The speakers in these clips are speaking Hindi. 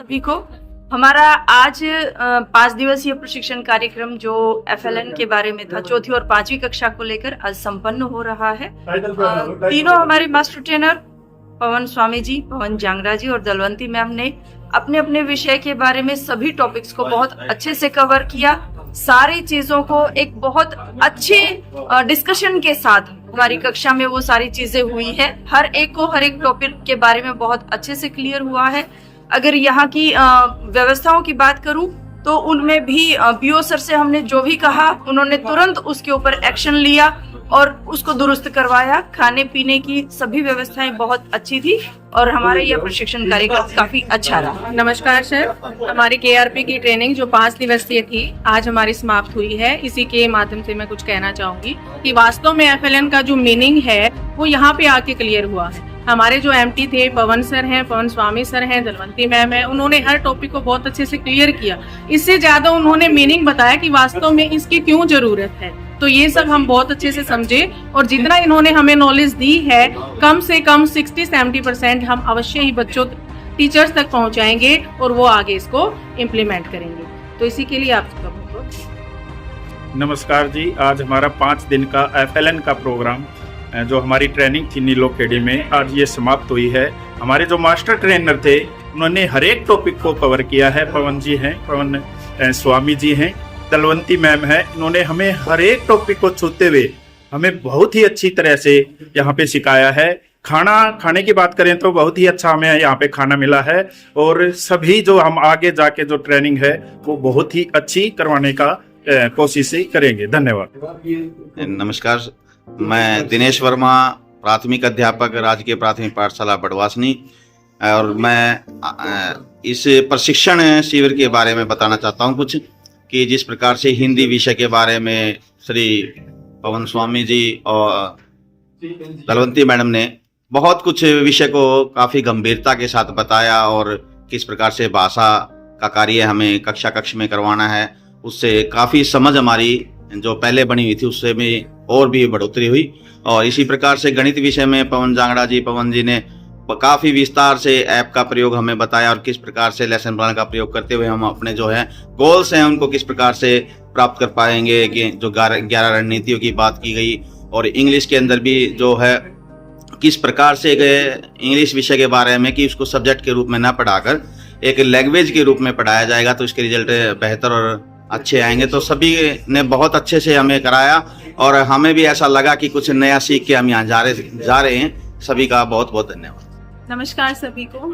सभी को हमारा आज 5 दिवसीय प्रशिक्षण कार्यक्रम जो FLN के बारे में था, चौथी और 5वीं कक्षा को लेकर आज संपन्न हो रहा है। तीनों हमारे मास्टर ट्रेनर पवन स्वामी जी, पवन जांगड़ा जी और दलवंती मैम ने अपने अपने विषय के बारे में सभी टॉपिक्स को बहुत अच्छे से कवर किया। सारी चीजों को एक बहुत अच्छे डिस्कशन के साथ हमारी कक्षा में वो सारी चीजें हुई है। हर एक को हर एक टॉपिक के बारे में बहुत अच्छे से क्लियर हुआ है। अगर यहाँ की व्यवस्थाओं की बात करूं तो उनमें भी BO सर से हमने जो भी कहा उन्होंने तुरंत उसके ऊपर एक्शन लिया और उसको दुरुस्त करवाया। खाने पीने की सभी व्यवस्थाएं बहुत अच्छी थी और हमारा यह प्रशिक्षण कार्यक्रम काफी अच्छा रहा। नमस्कार सर, हमारी KRP की ट्रेनिंग जो 5 दिवसीय थी आज हमारी समाप्त हुई है। इसी के माध्यम से मैं कुछ कहना चाहूंगी कि वास्तव में FLN का जो मीनिंग है वो यहाँ पे आके क्लियर हुआ है। हमारे जो MT थे पवन सर हैं, पवन स्वामी सर हैं, दलवंती मैम है, उन्होंने हर टॉपिक को बहुत अच्छे से क्लियर किया। इससे ज्यादा उन्होंने मीनिंग बताया कि वास्तव में इसकी क्यों जरूरत है। तो ये सब हम बहुत अच्छे से समझे और जितना इन्होंने हमें नॉलेज दी है कम से कम 60-70% हम अवश्य ही बच्चों टीचर्स तक पहुंचाएंगे और वो आगे इसको इम्प्लीमेंट करेंगे। तो इसी के लिए आप सबका बहुत नमस्कार जी। आज हमारा 5 दिन का FLN का प्रोग्राम जो हमारी ट्रेनिंग थी नीलो खेड़ी में, आज ये समाप्त हुई है। हमारे जो मास्टर ट्रेनर थे उन्होंने हर एक टॉपिक को कवर किया है। पवन जी हैं, पवन स्वामी जी हैं, दलवंती मैम है। इन्होंने हमें हर एक टॉपिक को छूते हुए हमें बहुत ही अच्छी तरह से यहाँ पे सिखाया है। खाने की बात करें तो बहुत ही अच्छा हमें यहाँ पे खाना मिला है और सभी जो हम आगे जाके जो ट्रेनिंग है वो बहुत ही अच्छी करवाने का कोशिश करेंगे। धन्यवाद। नमस्कार, मैं दिनेश वर्मा, प्राथमिक अध्यापक, राजकीय प्राथमिक पाठशाला बड़वासनी, और मैं इस प्रशिक्षण शिविर के बारे में बताना चाहता हूं कुछ कि जिस प्रकार से हिंदी विषय के बारे में श्री पवन स्वामी जी और दलवंती मैडम ने बहुत कुछ विषय को काफ़ी गंभीरता के साथ बताया और किस प्रकार से भाषा का कार्य हमें कक्षा में करवाना है, उससे काफ़ी समझ हमारी जो पहले बनी हुई थी उससे भी और भी बढ़ोतरी हुई। और इसी प्रकार से गणित विषय में पवन जांगड़ा जी, पवन जी ने काफ़ी विस्तार से ऐप का प्रयोग हमें बताया और किस प्रकार से लेसन प्लान का प्रयोग करते हुए हम अपने जो है गोल्स हैं उनको किस प्रकार से प्राप्त कर पाएंगे। कि जो 11 रणनीतियों की बात की गई और इंग्लिश के अंदर भी जो है किस प्रकार से इंग्लिश विषय के बारे में कि उसको सब्जेक्ट के रूप में ना पढ़ाकर एक लैंग्वेज के रूप में पढ़ाया जाएगा तो इसके रिजल्ट बेहतर और अच्छे आएंगे। तो सभी ने बहुत अच्छे से हमें कराया और हमें भी ऐसा लगा कि कुछ नया सीख के हम यहाँ जा रहे हैं। सभी का बहुत बहुत धन्यवाद। नमस्कार सभी को,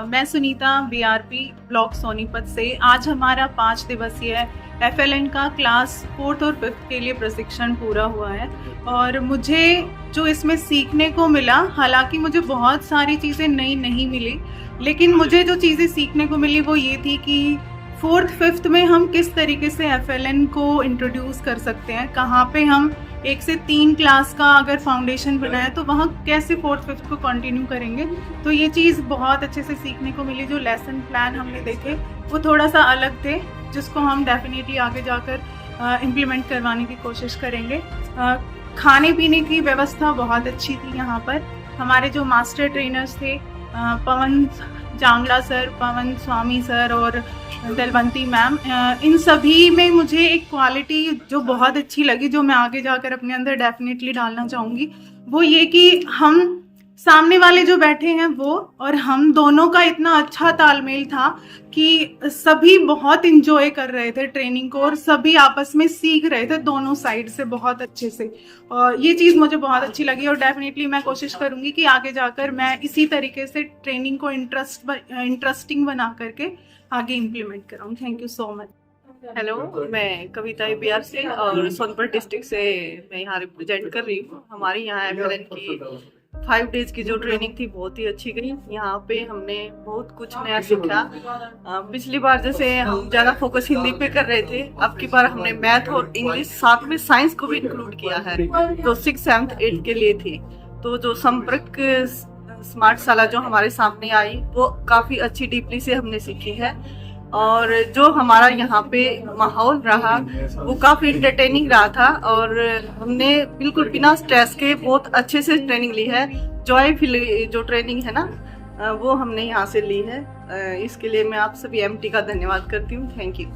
मैं सुनीता BRP ब्लॉक सोनीपत से। आज हमारा 5 दिवसीय FLN का क्लास 4th और 5th के लिए प्रशिक्षण पूरा हुआ है और मुझे जो इसमें सीखने को मिला, हालांकि मुझे बहुत सारी चीज़ें नई नहीं मिली, लेकिन मुझे जो चीज़ें सीखने को मिली वो ये थी कि 4th 5th में हम किस तरीके से FLN को इंट्रोड्यूस कर सकते हैं, कहाँ पे हम 1 से 3 क्लास का अगर फाउंडेशन बनाया तो वहाँ कैसे 4th 5th को कंटिन्यू करेंगे। तो ये चीज़ बहुत अच्छे से सीखने को मिली। जो लेसन प्लान हमने देखे वो थोड़ा सा अलग थे, जिसको हम डेफिनेटली आगे जाकर इम्प्लीमेंट करवाने की कोशिश करेंगे। खाने पीने की व्यवस्था बहुत अच्छी थी। यहाँ पर हमारे जो मास्टर ट्रेनर्स थे पवन जांगड़ा सर, पवन स्वामी सर और दलवंती मैम, इन सभी में मुझे एक क्वालिटी जो बहुत अच्छी लगी, जो मैं आगे जाकर अपने अंदर डेफिनेटली डालना चाहूँगी, वो ये कि हम सामने वाले जो बैठे हैं वो और हम दोनों का इतना अच्छा तालमेल था कि सभी बहुत इंजॉय कर रहे थे ट्रेनिंग को और सभी आपस में सीख रहे थे दोनों साइड से बहुत अच्छे से। और ये चीज़ मुझे बहुत अच्छी लगी और डेफिनेटली मैं कोशिश करूँगी कि आगे जाकर मैं इसी तरीके से ट्रेनिंग को इंटरेस्टिंग बना करके आगे इम्प्लीमेंट कराऊँ। Thank you so much. Hello, मैं कविता BR से और सोनभद्र डिस्ट्रिक्ट से मैं यहाँ रिप्रेजेंट कर रही हूँ। हमारी यहाँ FLN की 5 डेज की जो ट्रेनिंग थी बहुत ही अच्छी गई। यहाँ पे हमने बहुत कुछ नया सीखा। पिछली बार जैसे हम ज़्यादा फोकस हिंदी पे कर रहे थे, अब की बार हमने मैथ और इंग्लिश साथ में साइंस को भी इंक्लूड किया है, तो 6th 7th 8th के लिए थी। तो जो संपर्क स्मार्ट शाला जो हमारे सामने आई वो काफ़ी अच्छी डीपली से हमने सीखी है और जो हमारा यहाँ पे माहौल रहा वो काफ़ी इंटरटेनिंग रहा था और हमने बिल्कुल बिना स्ट्रेस के बहुत अच्छे से ट्रेनिंग ली है। जॉय फील जो ट्रेनिंग है ना वो हमने यहाँ से ली है। इसके लिए मैं आप सभी एमटी का धन्यवाद करती हूँ। Thank you.